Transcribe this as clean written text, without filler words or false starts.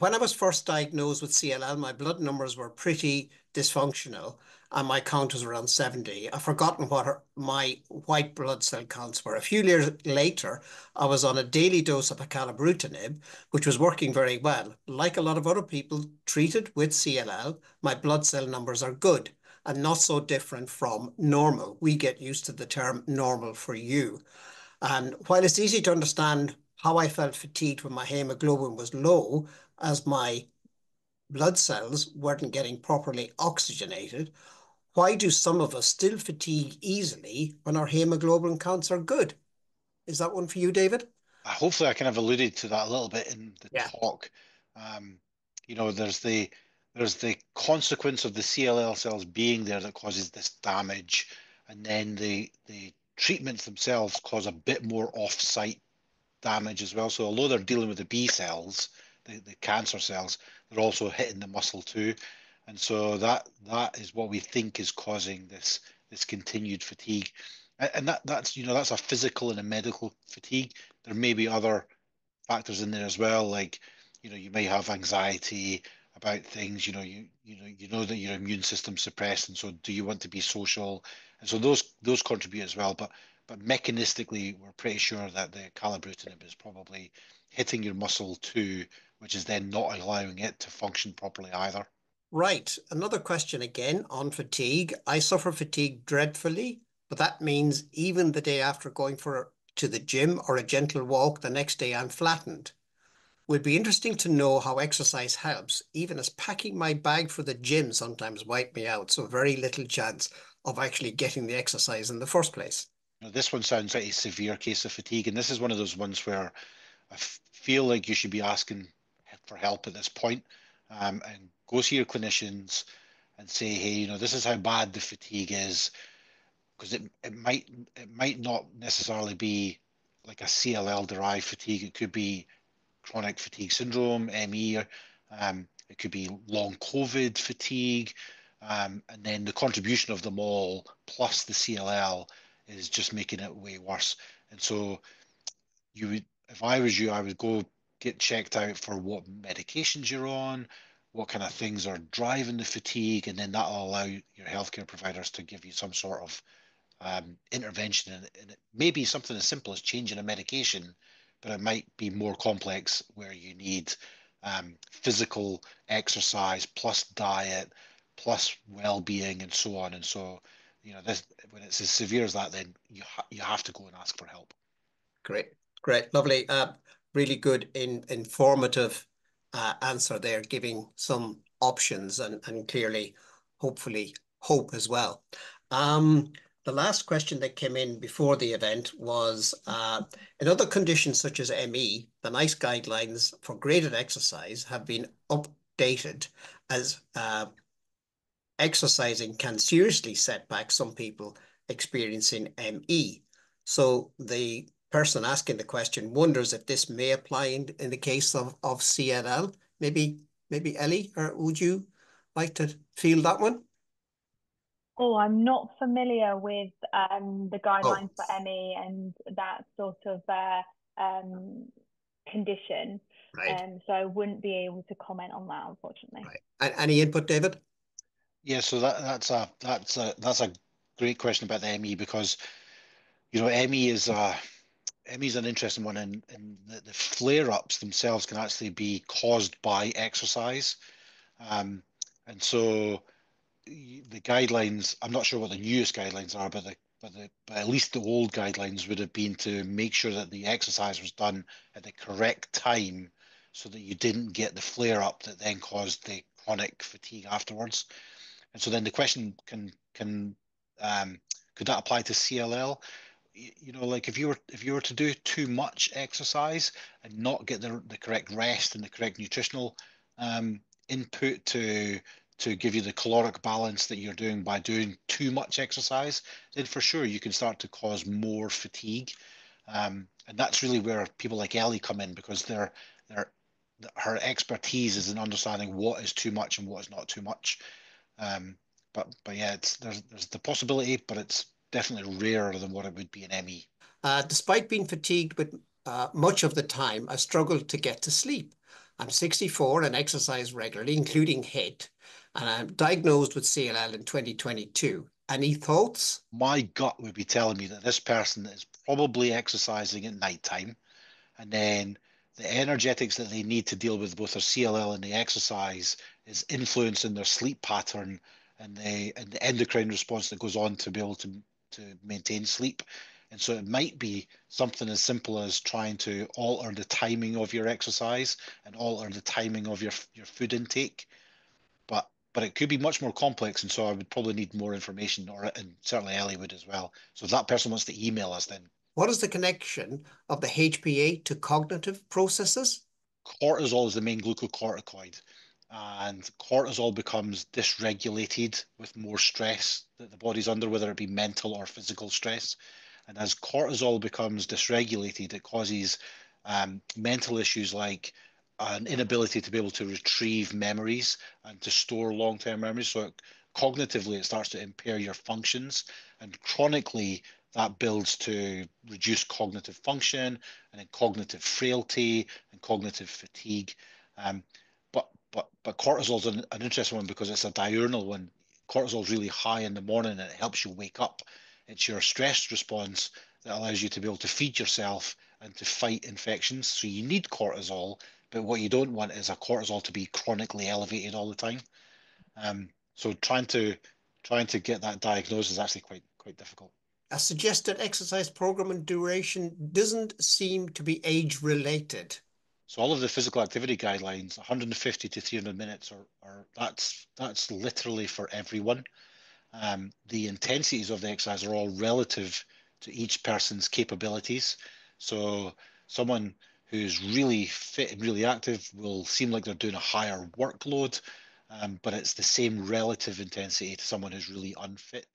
when I was first diagnosed with CLL, my blood numbers were pretty dysfunctional and my count was around 70. I've forgotten what my white blood cell counts were. A few years later, I was on a daily dose of acalabrutinib, which was working very well. Like a lot of other people treated with CLL, my blood cell numbers are good and not so different from normal. We get used to the term normal for you. And while it's easy to understand how I felt fatigued when my hemoglobin was low, as my blood cells weren't getting properly oxygenated, why do some of us still fatigue easily when our hemoglobin counts are good? Is that one for you, David? Hopefully I kind of alluded to that a little bit in the Yeah. talk. Um, there's the consequence of the CLL cells being there that causes this damage, and then the treatments themselves cause a bit more off-site damage as well. So although they're dealing with the B cells, the cancer cells, they're also hitting the muscle too. And so that is what we think is causing this continued fatigue. And that's a physical and a medical fatigue. There may be other factors in there as well, like you may have anxiety about things. You know that your immune system's suppressed, and so do you want to be social? And so those contribute as well. But mechanistically, we're pretty sure that the calibrutinib is probably hitting your muscle too, which is then not allowing it to function properly either. Right. Another question again on fatigue. I suffer fatigue dreadfully, but that means even the day after going to the gym or a gentle walk, the next day I'm flattened. Would be interesting to know how exercise helps, even as packing my bag for the gym sometimes wipe me out, so very little chance of actually getting the exercise in the first place. This one sounds like a severe case of fatigue, and this is one of those ones where feel like you should be asking for help at this point, and go to your clinicians and say, hey, this is how bad the fatigue is, because it might not necessarily be like a CLL derived fatigue. It could be chronic fatigue syndrome, ME, it could be long COVID fatigue, and then the contribution of them all plus the CLL is just making it way worse. And so if I was you, I would go get checked out for what medications you're on, what kind of things are driving the fatigue, and then that'll allow your healthcare providers to give you some sort of intervention. And it may be something as simple as changing a medication, but it might be more complex where you need physical exercise plus diet plus well-being and so on. And so, this when it's as severe as that, then you have to go and ask for help. Great, great, lovely. Really good informative answer there, giving some options and clearly, hopefully, hope as well. The last question that came in before the event was in other conditions such as ME, the NICE guidelines for graded exercise have been updated as exercising can seriously set back some people experiencing ME. So the person asking the question wonders if this may apply in the case of CLL. Maybe Ellie, or would you like to field that one? Oh, I'm not familiar with the Oh, guidelines for ME and that sort of um, condition. right, So I wouldn't be able to comment on that, unfortunately. right. Any input, David? Yeah, so that's a great question about the ME, because ME is an interesting one, and the flare-ups themselves can actually be caused by exercise. Um, and so the guidelines, I'm not sure what the newest guidelines are, but at least the old guidelines would have been to make sure that the exercise was done at the correct time so that you didn't get the flare-up that then caused the chronic fatigue afterwards. And so then the question can could that apply to CLL? Like if you were to do too much exercise and not get the correct rest and the correct nutritional input to give you the caloric balance that you're doing by doing too much exercise, then for sure you can start to cause more fatigue. And that's really where people like Ellie come in, because they're her expertise is in understanding what is too much and what is not too much. But yeah, there's the possibility, but it's definitely rarer than what it would be in ME. Despite being fatigued with much of the time, I struggled to get to sleep. I'm 64 and exercise regularly, including HIIT, and I'm diagnosed with CLL in 2022. Any thoughts? My gut would be telling me that this person is probably exercising at night time, and then the energetics that they need to deal with both their CLL and the exercise is influencing their sleep pattern and the endocrine response that goes on to be able to maintain sleep. And so it might be something as simple as trying to alter the timing of your exercise and alter the timing of your food intake. But it could be much more complex, and so I would probably need more information, and certainly Ellie would as well. So if that person wants to email us, then What is the connection of the HPA to cognitive processes? cortisol is the main glucocorticoid, and cortisol becomes dysregulated with more stress that the body's under, whether it be mental or physical stress. And as cortisol becomes dysregulated, it causes mental issues like an inability to be able to retrieve memories and to store long-term memories. So cognitively, it starts to impair your functions, and chronically, that builds to reduce cognitive function and then cognitive frailty and cognitive fatigue. Um, but cortisol is an interesting one because it's a diurnal one. Cortisol is really high in the morning and it helps you wake up. It's your stress response that allows you to be able to feed yourself and to fight infections. So you need cortisol, but what you don't want is a cortisol to be chronically elevated all the time. So trying to get that diagnosed is actually quite difficult. A suggested exercise program and duration doesn't seem to be age related. So all of the physical activity guidelines, 150 to 300 minutes, are that's literally for everyone. The intensities of the exercise are all relative to each person's capabilities. So someone who's really fit and really active will seem like they're doing a higher workload, but it's the same relative intensity to someone who's really unfit.